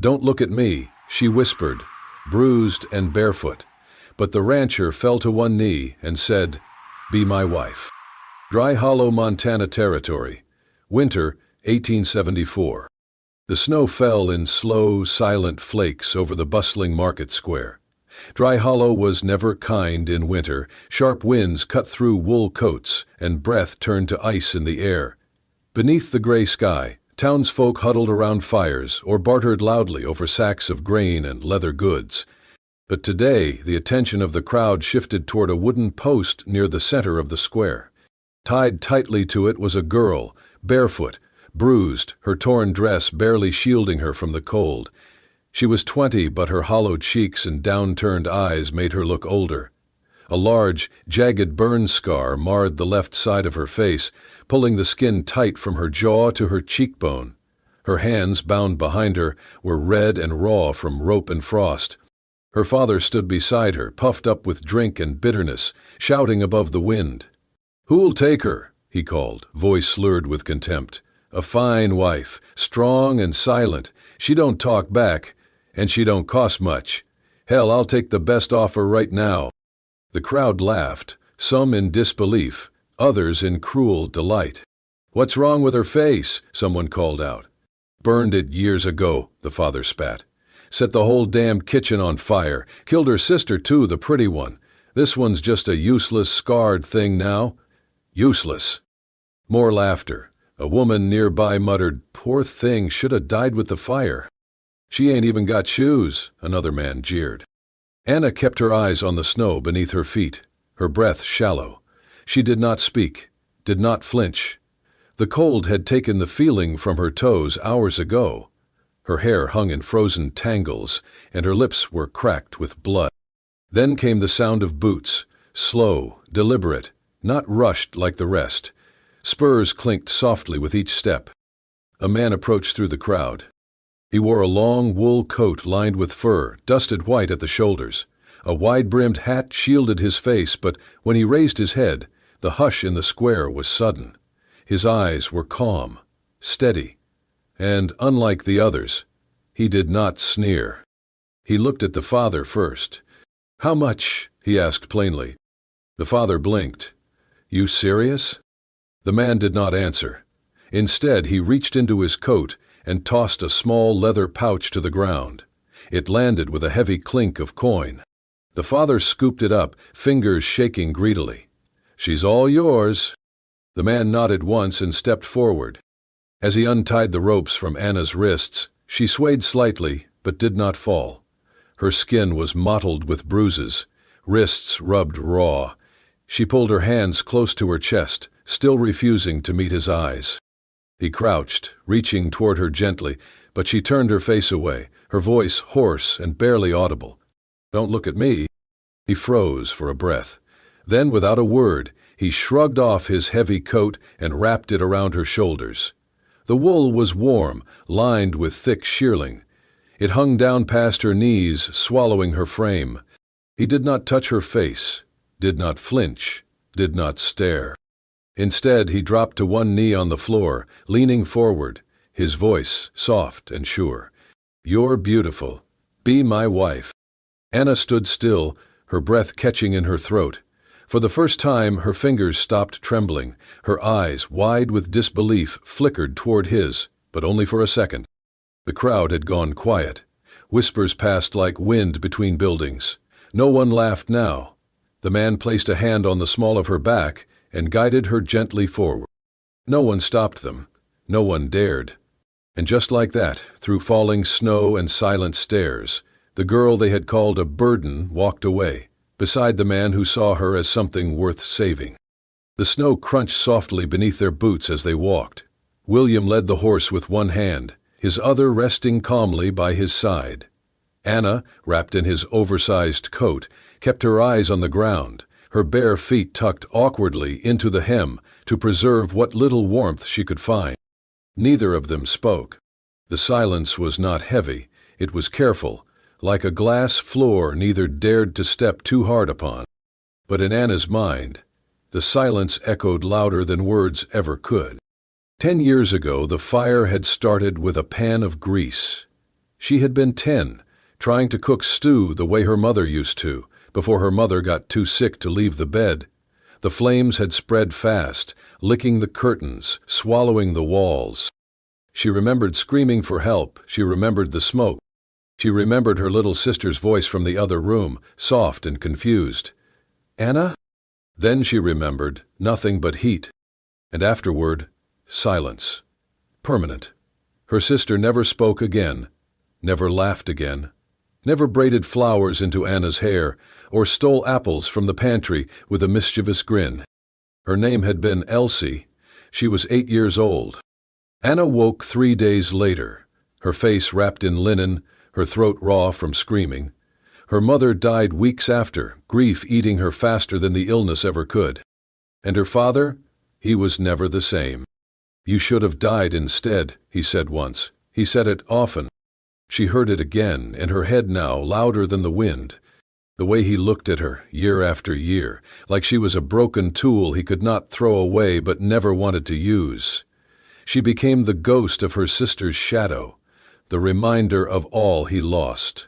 "Don't look at me," she whispered, bruised and barefoot. But the rancher fell to one knee and said, "Be my wife." Dry Hollow, Montana Territory. Winter, 1874. The snow fell in slow, silent flakes over the bustling market square. Dry Hollow was never kind in winter. Sharp winds cut through wool coats, and breath turned to ice in the air. Beneath the gray sky, townsfolk huddled around fires or bartered loudly over sacks of grain and leather goods. But today, the attention of the crowd shifted toward a wooden post near the center of the square. Tied tightly to it was a girl, barefoot, bruised, her torn dress barely shielding her from the cold. She was 20, but her hollow cheeks and downturned eyes made her look older. A large, jagged burn scar marred the left side of her face, pulling the skin tight from her jaw to her cheekbone. Her hands, bound behind her, were red and raw from rope and frost. Her father stood beside her, puffed up with drink and bitterness, shouting above the wind. "Who'll take her?" he called, voice slurred with contempt. "A fine wife, strong and silent. She don't talk back, and she don't cost much. Hell, I'll take the best offer right now." The crowd laughed, some in disbelief, others in cruel delight. "What's wrong with her face?" someone called out. "Burned it years ago," the father spat. "Set the whole damned kitchen on fire. Killed her sister too, the pretty one. This one's just a useless, scarred thing now. Useless." More laughter. A woman nearby muttered, "Poor thing, should have died with the fire." "She ain't even got shoes," another man jeered. Anna kept her eyes on the snow beneath her feet, her breath shallow. She did not speak, did not flinch. The cold had taken the feeling from her toes hours ago. Her hair hung in frozen tangles, and her lips were cracked with blood. Then came the sound of boots, slow, deliberate, not rushed like the rest. Spurs clinked softly with each step. A man approached through the crowd. He wore a long wool coat lined with fur, dusted white at the shoulders. A wide-brimmed hat shielded his face, but when he raised his head, the hush in the square was sudden. His eyes were calm, steady, and, unlike the others, he did not sneer. He looked at the father first. "How much?" he asked plainly. The father blinked. "You serious?" The man did not answer. Instead, he reached into his coat and tossed a small leather pouch to the ground. It landed with a heavy clink of coin. The father scooped it up, fingers shaking greedily. "She's all yours." The man nodded once and stepped forward. As he untied the ropes from Anna's wrists, she swayed slightly but did not fall. Her skin was mottled with bruises, wrists rubbed raw. She pulled her hands close to her chest, still refusing to meet his eyes. He crouched, reaching toward her gently, but she turned her face away, her voice hoarse and barely audible. "Don't look at me." He froze for a breath. Then, without a word, he shrugged off his heavy coat and wrapped it around her shoulders. The wool was warm, lined with thick shearling. It hung down past her knees, swallowing her frame. He did not touch her face, did not flinch, did not stare. Instead, he dropped to one knee on the floor, leaning forward, his voice soft and sure. "You're beautiful. Be my wife." Anna stood still, her breath catching in her throat. For the first time, her fingers stopped trembling. Her eyes, wide with disbelief, flickered toward his, but only for a second. The crowd had gone quiet. Whispers passed like wind between buildings. No one laughed now. The man placed a hand on the small of her back and guided her gently forward. No one stopped them. No one dared. And just like that, through falling snow and silent stairs, the girl they had called a burden walked away, beside the man who saw her as something worth saving. The snow crunched softly beneath their boots as they walked. William led the horse with one hand, his other resting calmly by his side. Anna, wrapped in his oversized coat, kept her eyes on the ground, her bare feet tucked awkwardly into the hem to preserve what little warmth she could find. Neither of them spoke. The silence was not heavy, it was careful, like a glass floor neither dared to step too hard upon. But in Anna's mind, the silence echoed louder than words ever could. 10 years ago, the fire had started with a pan of grease. She had been 10, trying to cook stew the way her mother used to, before her mother got too sick to leave the bed. The flames had spread fast, licking the curtains, swallowing the walls. She remembered screaming for help. She remembered the smoke. She remembered her little sister's voice from the other room, soft and confused. "Anna?" Then she remembered nothing but heat. And afterward, silence. Permanent. Her sister never spoke again, never laughed again, never braided flowers into Anna's hair, or stole apples from the pantry with a mischievous grin. Her name had been Elsie. She was 8 years old. Anna woke 3 days later, her face wrapped in linen, her throat raw from screaming. Her mother died weeks after, grief eating her faster than the illness ever could. And her father? He was never the same. "You should have died instead," he said once. He said it often. She heard it again, in her head now, louder than the wind. The way he looked at her, year after year, like she was a broken tool he could not throw away but never wanted to use. She became the ghost of her sister's shadow, the reminder of all he lost.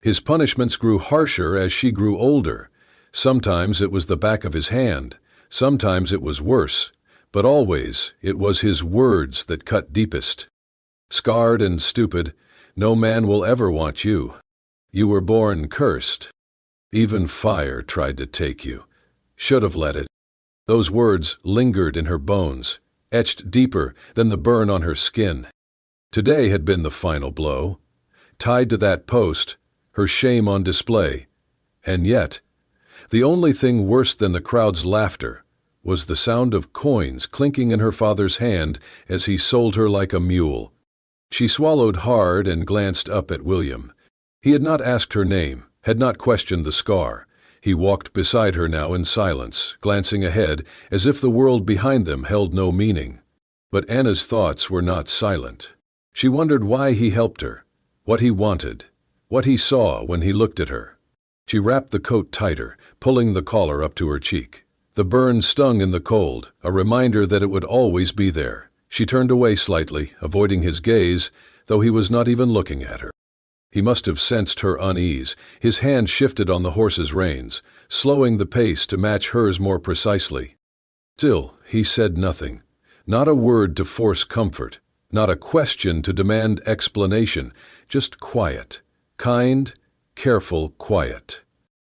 His punishments grew harsher as she grew older. Sometimes it was the back of his hand, sometimes it was worse, but always it was his words that cut deepest. "Scarred and stupid, no man will ever want you. You were born cursed. Even fire tried to take you. Should have let it." Those words lingered in her bones, etched deeper than the burn on her skin. Today had been the final blow. Tied to that post, her shame on display. And yet, the only thing worse than the crowd's laughter was the sound of coins clinking in her father's hand as he sold her like a mule. She swallowed hard and glanced up at William. He had not asked her name, had not questioned the scar. He walked beside her now in silence, glancing ahead as if the world behind them held no meaning. But Anna's thoughts were not silent. She wondered why he helped her, what he wanted, what he saw when he looked at her. She wrapped the coat tighter, pulling the collar up to her cheek. The burn stung in the cold, a reminder that it would always be there. She turned away slightly, avoiding his gaze, though he was not even looking at her. He must have sensed her unease. His hand shifted on the horse's reins, slowing the pace to match hers more precisely. Still, he said nothing. Not a word to force comfort, not a question to demand explanation, just quiet. Kind, careful quiet.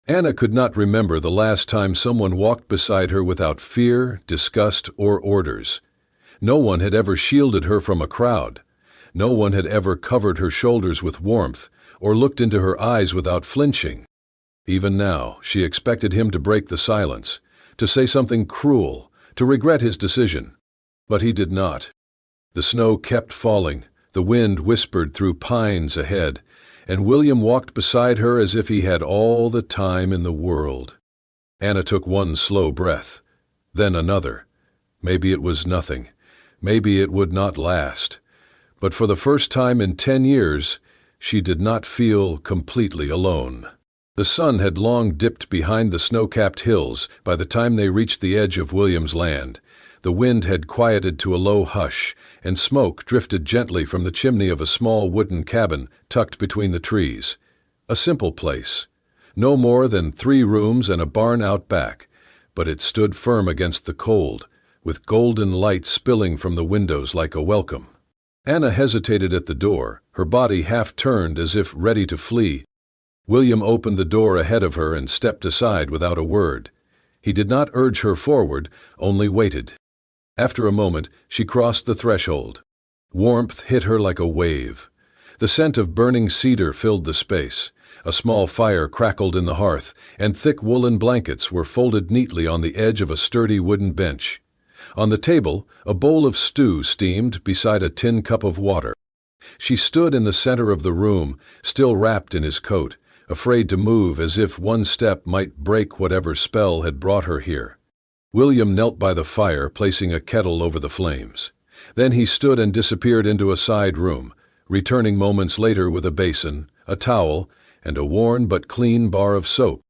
Anna could not remember the last time someone walked beside her without fear, disgust, or orders. No one had ever shielded her from a crowd. No one had ever covered her shoulders with warmth or looked into her eyes without flinching. Even now, she expected him to break the silence, to say something cruel, to regret his decision. But he did not. The snow kept falling, the wind whispered through pines ahead, and William walked beside her as if he had all the time in the world. Anna took one slow breath, then another. Maybe it was nothing. Maybe it would not last. But for the first time in 10 years, she did not feel completely alone. The sun had long dipped behind the snow-capped hills by the time they reached the edge of William's land. The wind had quieted to a low hush, and smoke drifted gently from the chimney of a small wooden cabin tucked between the trees. A simple place. No more than 3 rooms and a barn out back, but it stood firm against the cold, with golden light spilling from the windows like a welcome. Anna hesitated at the door, her body half turned as if ready to flee. William opened the door ahead of her and stepped aside without a word. He did not urge her forward, only waited. After a moment, she crossed the threshold. Warmth hit her like a wave. The scent of burning cedar filled the space. A small fire crackled in the hearth, and thick woolen blankets were folded neatly on the edge of a sturdy wooden bench. On the table, a bowl of stew steamed beside a tin cup of water. She stood in the center of the room, still wrapped in his coat, afraid to move as if one step might break whatever spell had brought her here. William knelt by the fire, placing a kettle over the flames. Then he stood and disappeared into a side room, returning moments later with a basin, a towel, and a worn but clean bar of soap.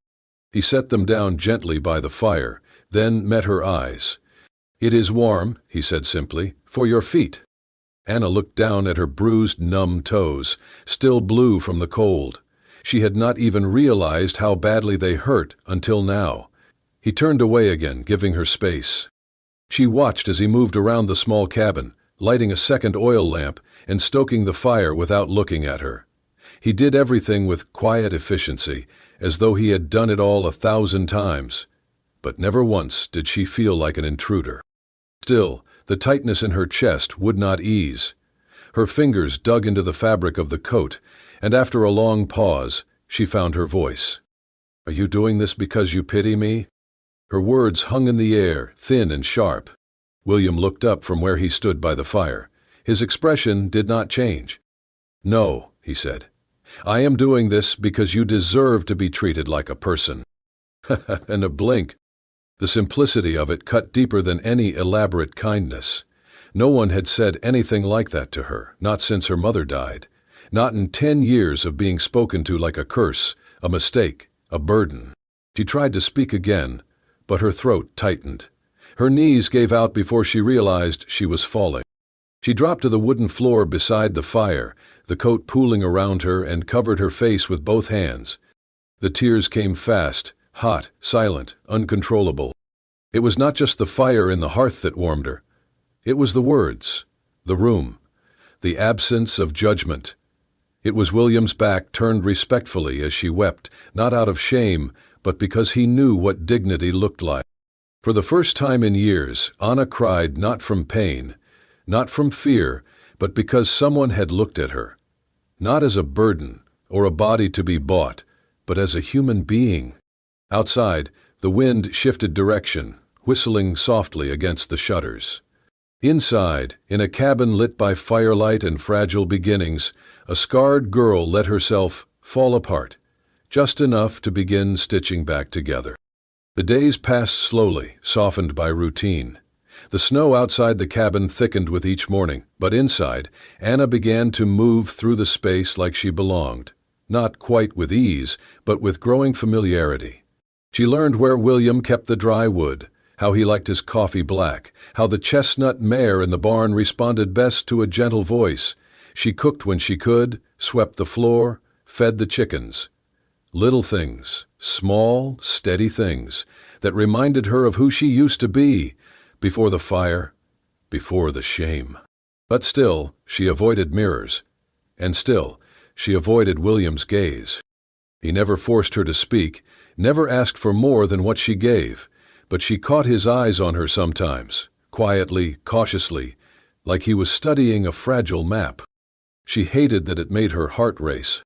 He set them down gently by the fire, then met her eyes. "It is warm," he said simply, "for your feet." Anna looked down at her bruised, numb toes, still blue from the cold. She had not even realized how badly they hurt until now. He turned away again, giving her space. She watched as he moved around the small cabin, lighting a second oil lamp and stoking the fire without looking at her. He did everything with quiet efficiency, as though he had done it all 1,000 times. But never once did she feel like an intruder. Still, the tightness in her chest would not ease. Her fingers dug into the fabric of the coat, and after a long pause, she found her voice. "Are you doing this because you pity me?" Her words hung in the air, thin and sharp. William looked up from where he stood by the fire. His expression did not change. "No," he said. "I am doing this because you deserve to be treated like a person." And a blink. The simplicity of it cut deeper than any elaborate kindness. No one had said anything like that to her, not since her mother died. Not in 10 years of being spoken to like a curse, a mistake, a burden. She tried to speak again, but her throat tightened. Her knees gave out before she realized she was falling. She dropped to the wooden floor beside the fire, the coat pooling around her, and covered her face with both hands. The tears came fast, hot, silent, uncontrollable. It was not just the fire in the hearth that warmed her. It was the words, the room, the absence of judgment. It was William's back turned respectfully as she wept, not out of shame, but because he knew what dignity looked like. For the first time in years, Anna cried not from pain, not from fear, but because someone had looked at her. Not as a burden or a body to be bought, but as a human being. Outside, the wind shifted direction, whistling softly against the shutters. Inside, in a cabin lit by firelight and fragile beginnings, a scarred girl let herself fall apart, just enough to begin stitching back together. The days passed slowly, softened by routine. The snow outside the cabin thickened with each morning, but inside, Anna began to move through the space like she belonged, not quite with ease, but with growing familiarity. She learned where William kept the dry wood, how he liked his coffee black, how the chestnut mare in the barn responded best to a gentle voice. She cooked when she could, swept the floor, fed the chickens. Little things, small, steady things, that reminded her of who she used to be, before the fire, before the shame. But still, she avoided mirrors. And still, she avoided William's gaze. He never forced her to speak, never asked for more than what she gave, but she caught his eyes on her sometimes, quietly, cautiously, like he was studying a fragile map. She hated that it made her heart race.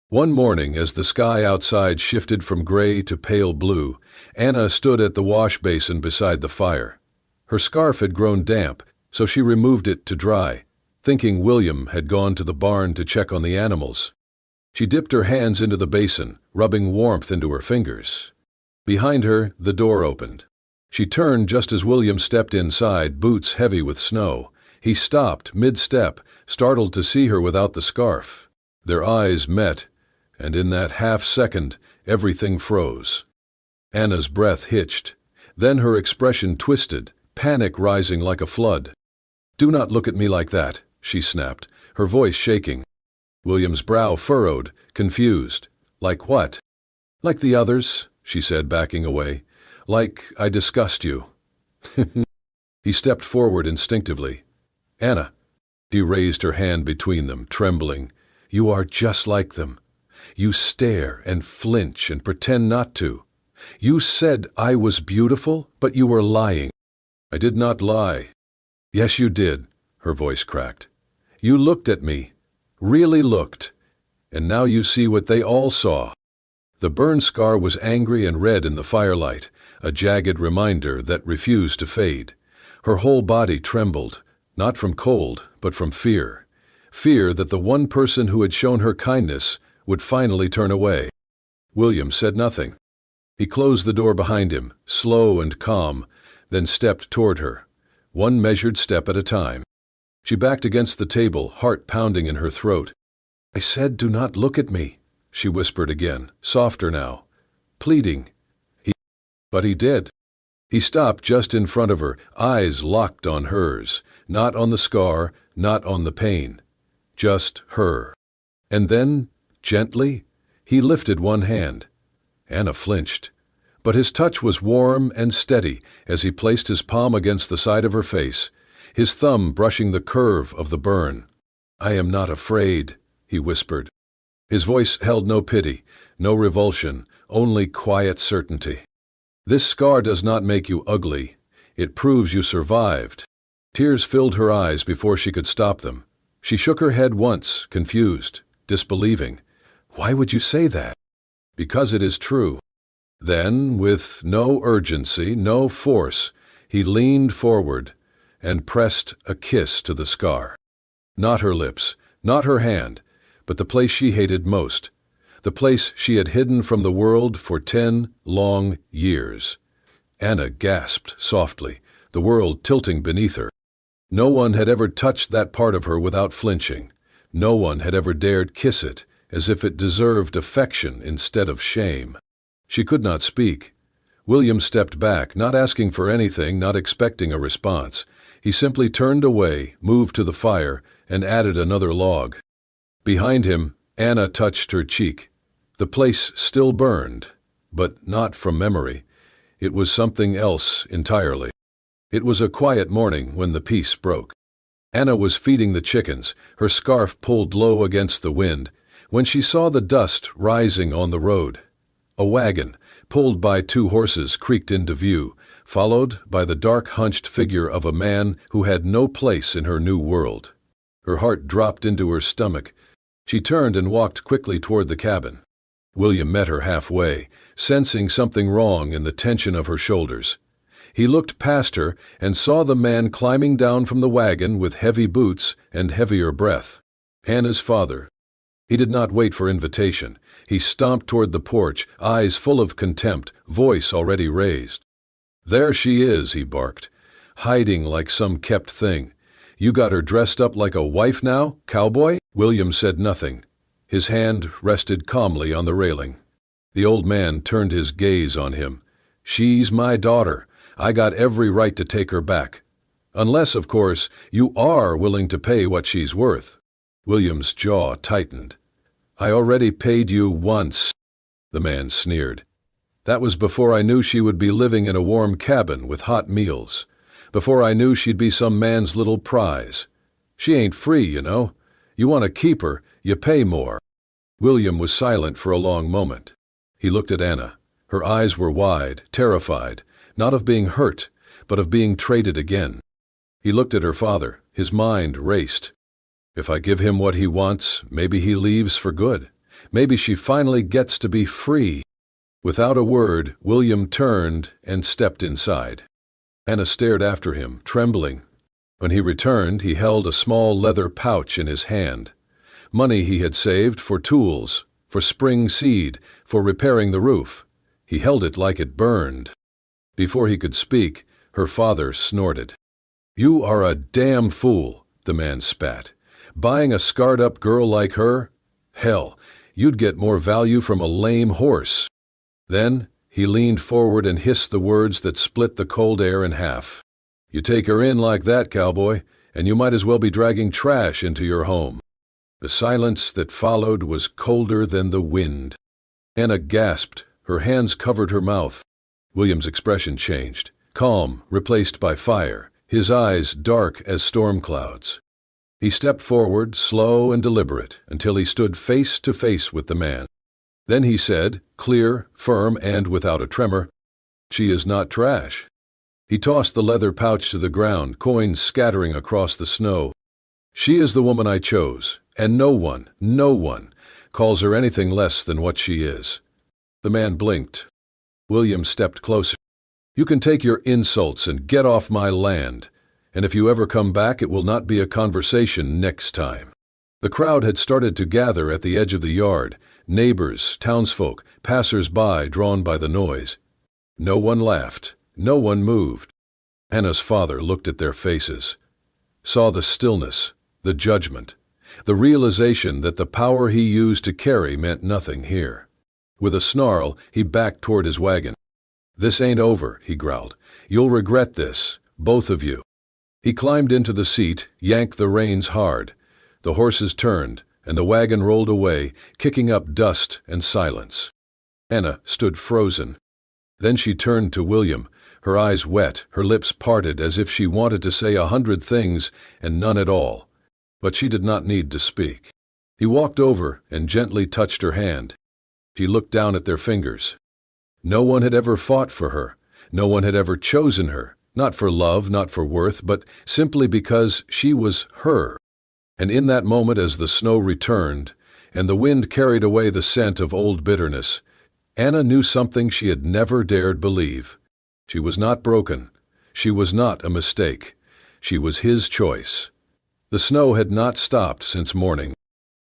One morning, as the sky outside shifted from gray to pale blue, Anna stood at the wash basin beside the fire. Her scarf had grown damp, so she removed it to dry, thinking William had gone to the barn to check on the animals. She dipped her hands into the basin, rubbing warmth into her fingers. Behind her, the door opened. She turned just as William stepped inside, boots heavy with snow. He stopped mid-step, startled to see her without the scarf. Their eyes met, and in that half-second, everything froze. Anna's breath hitched. Then her expression twisted, panic rising like a flood. "Do not look at me like that," she snapped, her voice shaking. William's brow furrowed, confused. "Like what?" "Like the others," she said, backing away. "Like I discussed you." He stepped forward instinctively. "Anna." She raised her hand between them, trembling. "You are just like them. You stare and flinch and pretend not to. You said I was beautiful, but you were lying." "I did not lie." "Yes, you did," her voice cracked. "You looked at me, really looked, and now you see what they all saw." The burn scar was angry and red in the firelight, a jagged reminder that refused to fade. Her whole body trembled, not from cold, but from fear. Fear that the one person who had shown her kindness would finally turn away. William said nothing. He closed the door behind him, slow and calm, then stepped toward her, one measured step at a time. She backed against the table, heart pounding in her throat. "I said, do not look at me," she whispered again, softer now, pleading. But he did. He stopped just in front of her, eyes locked on hers, not on the scar, not on the pain, just her. And then, gently, he lifted one hand. Anna flinched, but his touch was warm and steady as he placed his palm against the side of her face, his thumb brushing the curve of the burn. "I am not afraid," he whispered. His voice held no pity, no revulsion, only quiet certainty. "This scar does not make you ugly. It proves you survived." Tears filled her eyes before she could stop them. She shook her head once, confused, disbelieving. "Why would you say that?" "Because it is true." Then, with no urgency, no force, he leaned forward and pressed a kiss to the scar. Not her lips, not her hand, but the place she hated most, the place she had hidden from the world for 10 long years. Anna gasped softly, the world tilting beneath her. No one had ever touched that part of her without flinching. No one had ever dared kiss it, as if it deserved affection instead of shame. She could not speak. William stepped back, not asking for anything, not expecting a response. He simply turned away, moved to the fire, and added another log. Behind him, Anna touched her cheek. The place still burned, but not from memory. It was something else entirely. It was a quiet morning when the peace broke. Anna was feeding the chickens, her scarf pulled low against the wind, when she saw the dust rising on the road. A wagon, pulled by 2 horses, creaked into view, followed by the dark, hunched figure of a man who had no place in her new world. Her heart dropped into her stomach. She turned and walked quickly toward the cabin. William met her halfway, sensing something wrong in the tension of her shoulders. He looked past her and saw the man climbing down from the wagon with heavy boots and heavier breath. Anna's father. He did not wait for invitation. He stomped toward the porch, eyes full of contempt, voice already raised. "There she is," he barked, hiding like some kept thing. "You got her dressed up like a wife now, cowboy?" William said nothing. His hand rested calmly on the railing. The old man turned his gaze on him. "She's my daughter. I got every right to take her back. Unless, of course, you are willing to pay what she's worth." William's jaw tightened. "I already paid you once," the man sneered. "That was before I knew she would be living in a warm cabin with hot meals, before I knew she'd be some man's little prize. She ain't free, you know. You want to keep her, you pay more." William was silent for a long moment. He looked at Anna. Her eyes were wide, terrified, not of being hurt, but of being traded again. He looked at her father. His mind raced. If I give him what he wants, maybe he leaves for good. Maybe she finally gets to be free. Without a word, William turned and stepped inside. Anna stared after him, trembling. When he returned, he held a small leather pouch in his hand. Money he had saved for tools, for spring seed, for repairing the roof. He held it like it burned. Before he could speak, her father snorted. "You are a damn fool," the man spat. "Buying a scarred-up girl like her? Hell, you'd get more value from a lame horse." Then he leaned forward and hissed the words that split the cold air in half. "You take her in like that, cowboy, and you might as well be dragging trash into your home." The silence that followed was colder than the wind. Anna gasped. Her hands covered her mouth. William's expression changed. Calm, replaced by fire, his eyes dark as storm clouds. He stepped forward, slow and deliberate, until he stood face to face with the man. Then he said, clear, firm, and without a tremor, "She is not trash." He tossed the leather pouch to the ground, coins scattering across the snow. "She is the woman I chose, and no one, calls her anything less than what she is." The man blinked. William stepped closer. "You can take your insults and get off my land. And if you ever come back, it will not be a conversation next time." The crowd had started to gather at the edge of the yard, neighbors, townsfolk, passers-by drawn by the noise. No one laughed, no one moved. Anna's father looked at their faces, saw the stillness, the judgment, the realization that the power he used to carry meant nothing here. With a snarl, he backed toward his wagon. "This ain't over," he growled. "You'll regret this, both of you." He climbed into the seat, yanked the reins hard. The horses turned, and the wagon rolled away, kicking up dust and silence. Anna stood frozen. Then she turned to William, her eyes wet, her lips parted as if she wanted to say 100 things and none at all. But she did not need to speak. He walked over and gently touched her hand. She looked down at their fingers. No one had ever fought for her. No one had ever chosen her, not for love, not for worth, but simply because she was her. And in that moment, as the snow returned, and the wind carried away the scent of old bitterness, Anna knew something she had never dared believe. She was not broken. She was not a mistake. She was his choice. The snow had not stopped since morning.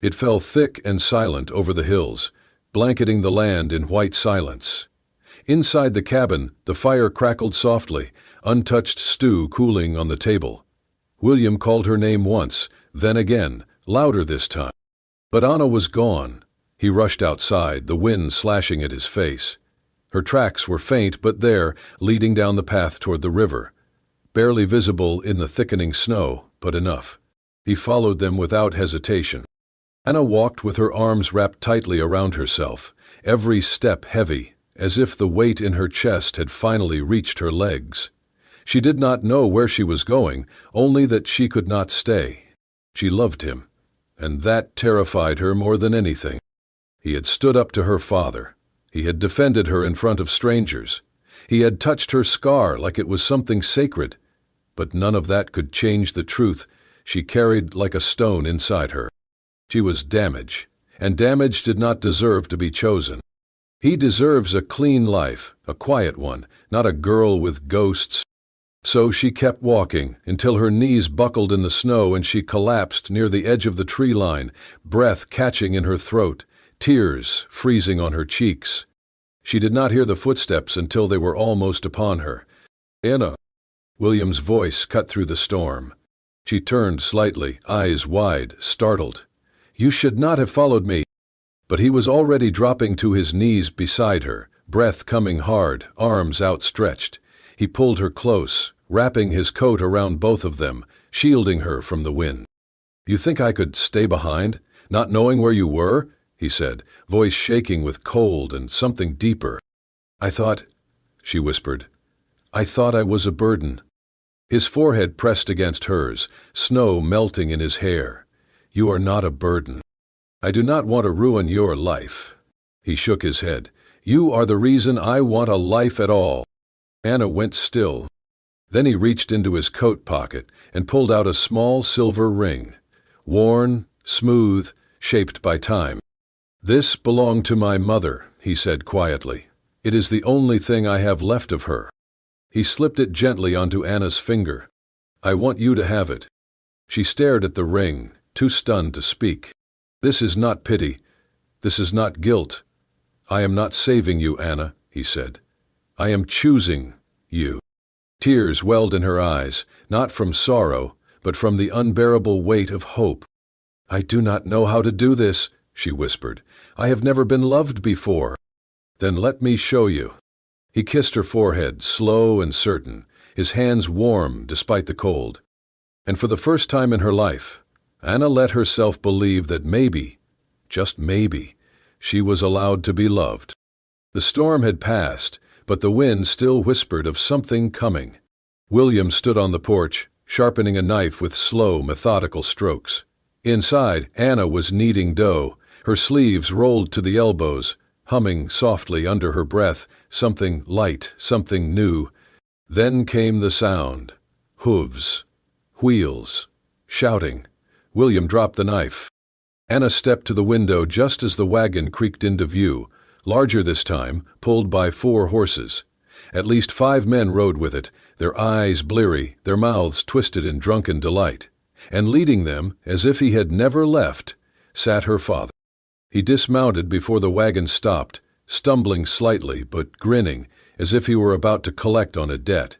It fell thick and silent over the hills, blanketing the land in white silence. Inside the cabin, the fire crackled softly, untouched stew cooling on the table. William called her name once, then again, louder this time. But Anna was gone. He rushed outside, the wind slashing at his face. Her tracks were faint, but there, leading down the path toward the river. Barely visible in the thickening snow, but enough. He followed them without hesitation. Anna walked with her arms wrapped tightly around herself, every step heavy, as if the weight in her chest had finally reached her legs. She did not know where she was going, only that she could not stay. She loved him, and that terrified her more than anything. He had stood up to her father. He had defended her in front of strangers. He had touched her scar like it was something sacred. But none of that could change the truth she carried like a stone inside her. She was damage, and damage did not deserve to be chosen. He deserves a clean life, a quiet one, not a girl with ghosts. So she kept walking until her knees buckled in the snow and she collapsed near the edge of the tree line, breath catching in her throat, tears freezing on her cheeks. She did not hear the footsteps until they were almost upon her. "Anna!" William's voice cut through the storm. She turned slightly, eyes wide, startled. "You should not have followed me." But he was already dropping to his knees beside her, breath coming hard, arms outstretched. He pulled her close, wrapping his coat around both of them, shielding her from the wind. "You think I could stay behind, not knowing where you were?" he said, voice shaking with cold and something deeper. "I thought," she whispered, "I thought I was a burden." His forehead pressed against hers, snow melting in his hair. "You are not a burden. I do not want to ruin your life." He shook his head. "You are the reason I want a life at all." Anna went still. Then he reached into his coat pocket and pulled out a small silver ring, worn, smooth, shaped by time. "This belonged to my mother," he said quietly. "It is the only thing I have left of her." He slipped it gently onto Anna's finger. "I want you to have it." She stared at the ring, too stunned to speak. "This is not pity. This is not guilt. I am not saving you, Anna," he said. "I am choosing you." Tears welled in her eyes, not from sorrow, but from the unbearable weight of hope. "I do not know how to do this," she whispered. "I have never been loved before." "Then let me show you." He kissed her forehead, slow and certain, his hands warm despite the cold. And for the first time in her life, Anna let herself believe that maybe, just maybe, she was allowed to be loved. The storm had passed, but the wind still whispered of something coming. William stood on the porch, sharpening a knife with slow, methodical strokes. Inside, Anna was kneading dough, her sleeves rolled to the elbows, humming softly under her breath, something light, something new. Then came the sound. Hooves. Wheels. Shouting. William dropped the knife. Anna stepped to the window just as the wagon creaked into view, larger this time, pulled by 4 horses. At least 5 men rode with it, their eyes bleary, their mouths twisted in drunken delight. And leading them, as if he had never left, sat her father. He dismounted before the wagon stopped, stumbling slightly but grinning, as if he were about to collect on a debt.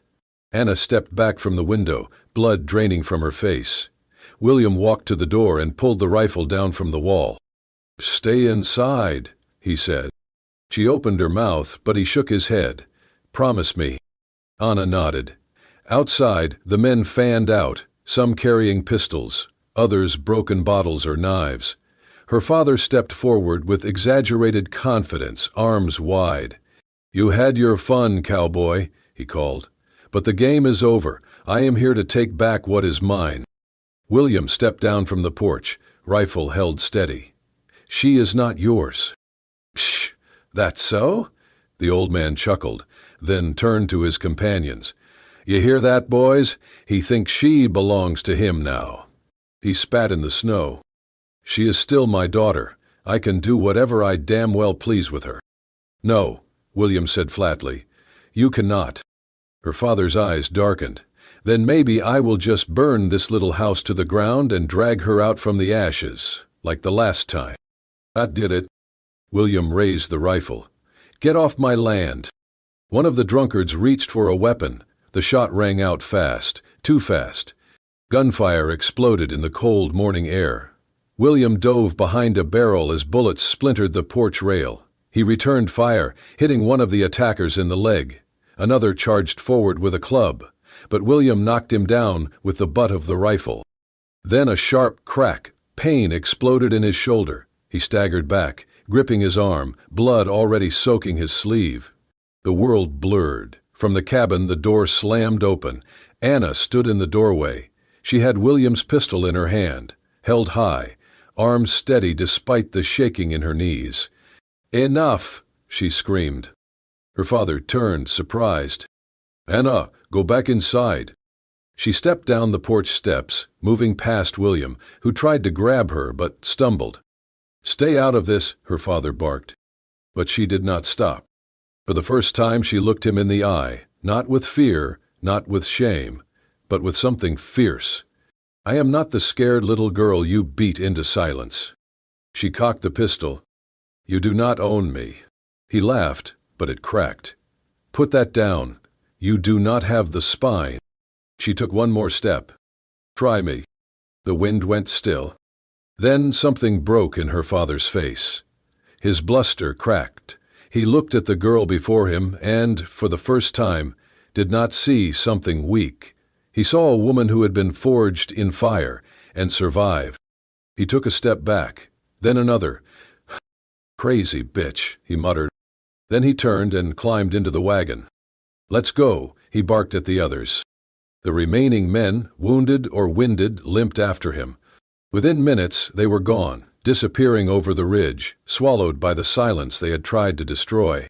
Anna stepped back from the window, blood draining from her face. William walked to the door and pulled the rifle down from the wall. "Stay inside," he said. She opened her mouth, but he shook his head. Promise me." Anna nodded. Outside, the men fanned out, some carrying pistols, others broken bottles or knives. Her father stepped forward with exaggerated confidence, arms wide. "You had your fun, cowboy," he called. "But the game is over. I am here to take back what is mine." William stepped down from the porch, rifle held steady. "She is not yours." "Psh, that so?" The old man chuckled, then turned to his companions. "You hear that, boys? He thinks she belongs to him now." He spat in the snow. "She is still my daughter. I can do whatever I damn well please with her." "No," William said flatly. "You cannot." Her father's eyes darkened. "Then maybe I will just burn this little house to the ground and drag her out from the ashes, like the last time." "That did it." William raised the rifle. "Get off my land." One of the drunkards reached for a weapon. The shot rang out fast, too fast. Gunfire exploded in the cold morning air. William dove behind a barrel as bullets splintered the porch rail. He returned fire, hitting one of the attackers in the leg. Another charged forward with a club, but William knocked him down with the butt of the rifle. Then a sharp crack. Pain exploded in his shoulder. He staggered back, gripping his arm, blood already soaking his sleeve. The world blurred. From the cabin, the door slammed open. Anna stood in the doorway. She had William's pistol in her hand, held high, arms steady despite the shaking in her knees. "Enough!" she screamed. Her father turned, surprised. "Anna, go back inside." She stepped down the porch steps, moving past William, who tried to grab her but stumbled. "Stay out of this," her father barked. But she did not stop. For the first time she looked him in the eye, not with fear, not with shame, but with something fierce. "I am not the scared little girl you beat into silence." She cocked the pistol. "You do not own me." He laughed, but it cracked. "Put that down. You do not have the spine." She took one more step. "Try me." The wind went still. Then something broke in her father's face. His bluster cracked. He looked at the girl before him and, for the first time, did not see something weak. He saw a woman who had been forged in fire and survived. He took a step back, then another. "Crazy bitch," he muttered. Then he turned and climbed into the wagon. "Let's go," he barked at the others. The remaining men, wounded or winded, limped after him. Within minutes they were gone, disappearing over the ridge, swallowed by the silence they had tried to destroy.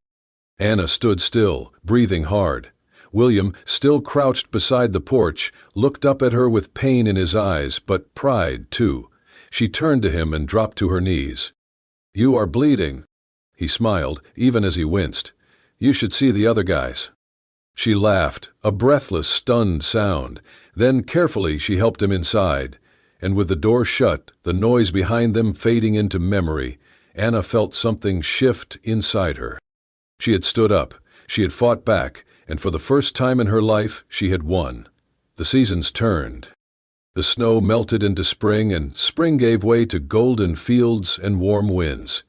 Anna stood still, breathing hard. William, still crouched beside the porch, looked up at her with pain in his eyes, but pride, too. She turned to him and dropped to her knees. "You are bleeding." He smiled, even as he winced. "You should see the other guys." She laughed, a breathless, stunned sound. Then carefully she helped him inside. And with the door shut, the noise behind them fading into memory, Anna felt something shift inside her. She had stood up, she had fought back, and for the first time in her life, she had won. The seasons turned. The snow melted into spring, and spring gave way to golden fields and warm winds.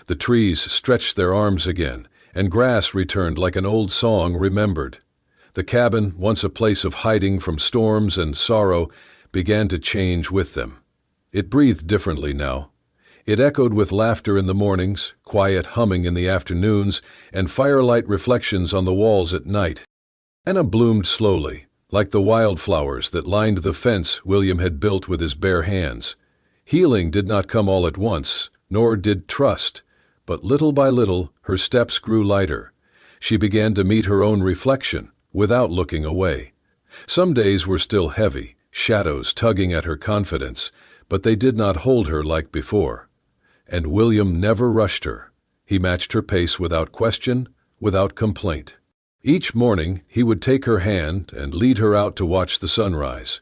The trees stretched their arms again, and grass returned like an old song remembered. The cabin, once a place of hiding from storms and sorrow, began to change with them. It breathed differently now. It echoed with laughter in the mornings, quiet humming in the afternoons, and firelight reflections on the walls at night. Anna bloomed slowly, like the wildflowers that lined the fence William had built with his bare hands. Healing did not come all at once, nor did trust, but little by little her steps grew lighter. She began to meet her own reflection, without looking away. Some days were still heavy, shadows tugging at her confidence, but they did not hold her like before. And William never rushed her. He matched her pace without question, without complaint. Each morning he would take her hand and lead her out to watch the sunrise.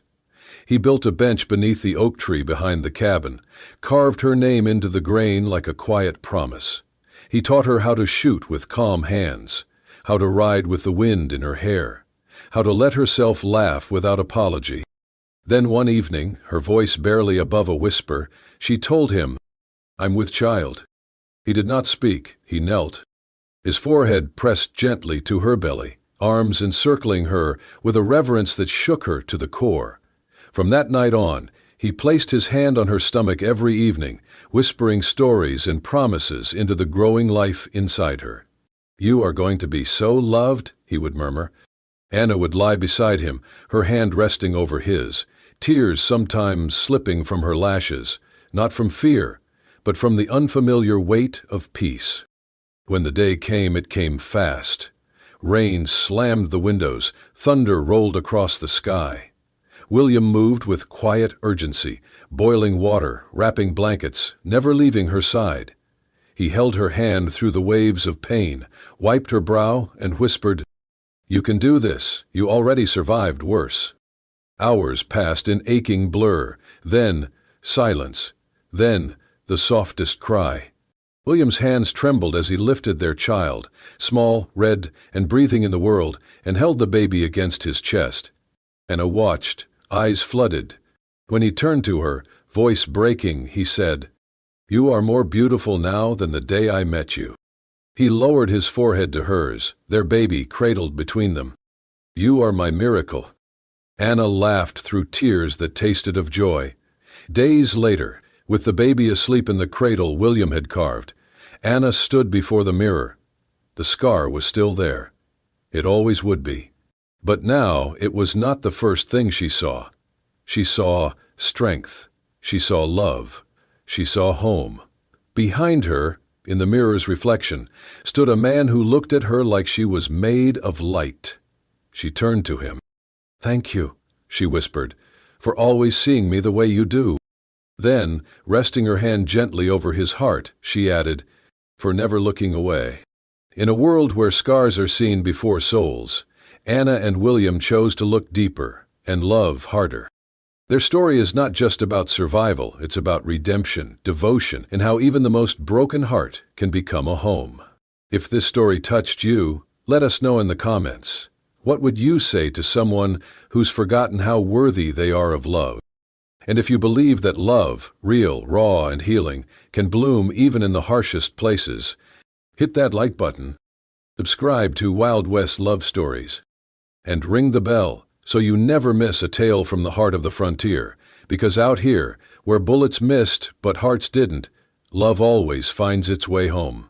He built a bench beneath the oak tree behind the cabin, carved her name into the grain like a quiet promise. He taught her how to shoot with calm hands, how to ride with the wind in her hair, how to let herself laugh without apology. Then one evening, her voice barely above a whisper, she told him, "I'm with child." He did not speak, he knelt. His forehead pressed gently to her belly, arms encircling her with a reverence that shook her to the core. From that night on, he placed his hand on her stomach every evening, whispering stories and promises into the growing life inside her. "You are going to be so loved," he would murmur. Anna would lie beside him, her hand resting over his, tears sometimes slipping from her lashes, not from fear, but from the unfamiliar weight of peace. When the day came, it came fast. Rain slammed the windows, thunder rolled across the sky. William moved with quiet urgency, boiling water, wrapping blankets, never leaving her side. He held her hand through the waves of pain, wiped her brow, and whispered, "You can do this. You already survived worse." Hours passed in aching blur, then silence, then the softest cry. William's hands trembled as he lifted their child, small, red, and breathing in the world, and held the baby against his chest. Anna watched, eyes flooded. When he turned to her, voice breaking, he said, "You are more beautiful now than the day I met you." He lowered his forehead to hers, their baby cradled between them. "You are my miracle." Anna laughed through tears that tasted of joy. Days later, with the baby asleep in the cradle William had carved, Anna stood before the mirror. The scar was still there. It always would be. But now it was not the first thing she saw. She saw strength. She saw love. She saw home. Behind her, in the mirror's reflection, stood a man who looked at her like she was made of light. She turned to him. "Thank you," she whispered, "for always seeing me the way you do." Then, resting her hand gently over his heart, she added, "For never looking away." In a world where scars are seen before souls, Anna and William chose to look deeper and love harder. Their story is not just about survival, it's about redemption, devotion, and how even the most broken heart can become a home. If this story touched you, let us know in the comments. What would you say to someone who's forgotten how worthy they are of love? And if you believe that love, real, raw, and healing, can bloom even in the harshest places, hit that like button, subscribe to Wild West Love Stories, and ring the bell so you never miss a tale from the heart of the frontier, because out here, where bullets missed but hearts didn't, love always finds its way home.